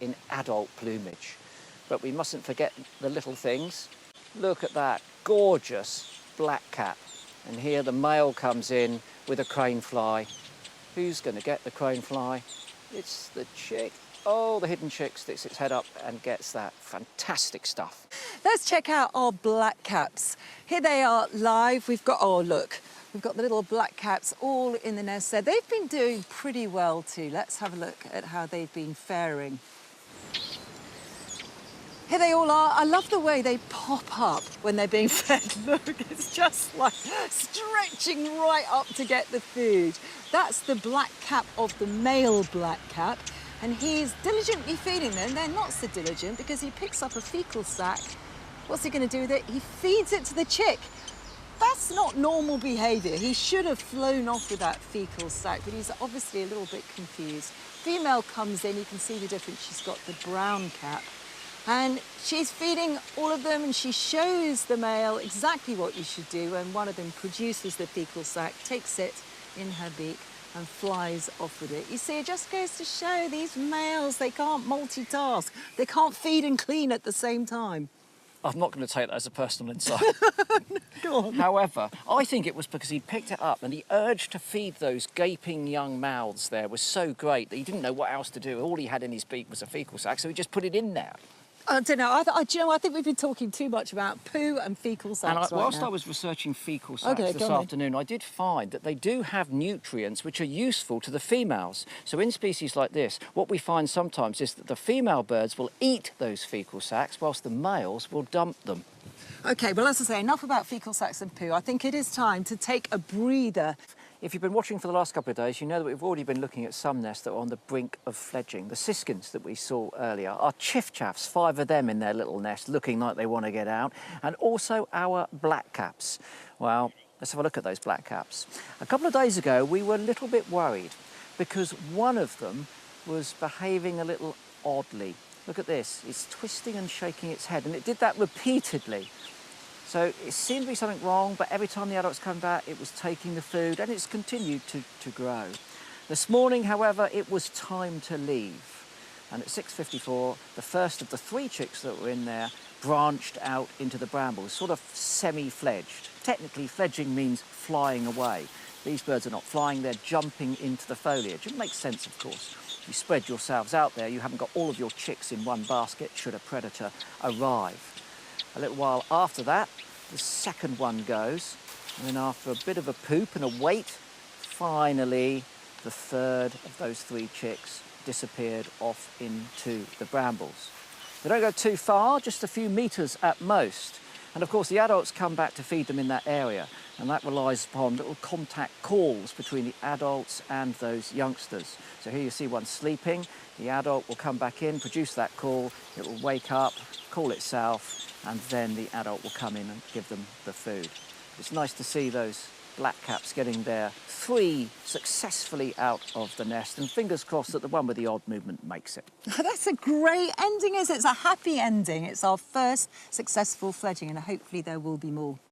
in adult plumage. But we mustn't forget the little things. Look at that gorgeous blackcap. And here the male comes in with a crane fly. Who's going to get the crane fly? It's the chick. Oh, the hidden chick sticks its head up and gets that fantastic stuff. Let's check out our blackcaps. Here they are live. We've got, oh look, we've got the little blackcaps all in the nest there. They've been doing pretty well too. Let's have a look at how they've been faring. Here they all are. I love the way they pop up when they're being fed. Look, it's just like stretching right up to get the food. That's the blackcap of the male blackcap, and he's diligently feeding them. They're not so diligent because he picks up a fecal sac. What's he going to do with it? He feeds it to the chick. That's not normal behaviour. He should have flown off with that fecal sac, but he's obviously a little bit confused. Female comes in, you can see the difference. She's got the brown cap. And she's feeding all of them, and she shows the male exactly what you should do, and one of them produces the fecal sac, takes it in her beak and flies off with it. You see, it just goes to show these males, they can't multitask. They can't feed and clean at the same time. I'm not going to take that as a personal insight. Go on. However, I think it was because he picked it up and the urge to feed those gaping young mouths there was so great that he didn't know what else to do. All he had in his beak was a fecal sac, so he just put it in there. I don't know. I think we've been talking too much about poo and fecal sacs Whilst I was researching fecal sacs this afternoon, I did find that they do have nutrients which are useful to the females. So in species like this, what we find sometimes is that the female birds will eat those fecal sacs whilst the males will dump them. OK, well, as I say, enough about fecal sacs and poo. I think it is time to take a breather. If you've been watching for the last couple of days, you know that we've already been looking at some nests that are on the brink of fledging. The siskins that we saw earlier are chiff-chaffs, 5 of them in their little nest, looking like they want to get out, and also our blackcaps. Well, let's have a look at those blackcaps. A couple of days ago, we were a little bit worried because one of them was behaving a little oddly. Look at this, it's twisting and shaking its head, and it did that repeatedly. So it seemed to be something wrong, but every time the adults come back, it was taking the food, and it's continued to grow. This morning, however, it was time to leave. And at 6:54, the first of the 3 chicks that were in there branched out into the brambles, sort of semi-fledged. Technically, fledging means flying away. These birds are not flying, they're jumping into the foliage. It makes sense, of course. You spread yourselves out there, you haven't got all of your chicks in one basket should a predator arrive. A little while after that, the second one goes, and then after a bit of a poop and a wait, finally the third of those 3 chicks disappeared off into the brambles. They don't go too far, just a few metres at most. And of course the adults come back to feed them in that area, and that relies upon little contact calls between the adults and those youngsters. So here you see one sleeping, the adult will come back in, produce that call, it will wake up, call itself, and then the adult will come in and give them the food. It's nice to see those blackcaps getting their 3 successfully out of the nest, and fingers crossed that the one with the odd movement makes it. That's a great ending, is it? It's a happy ending. It's our first successful fledging, and hopefully there will be more.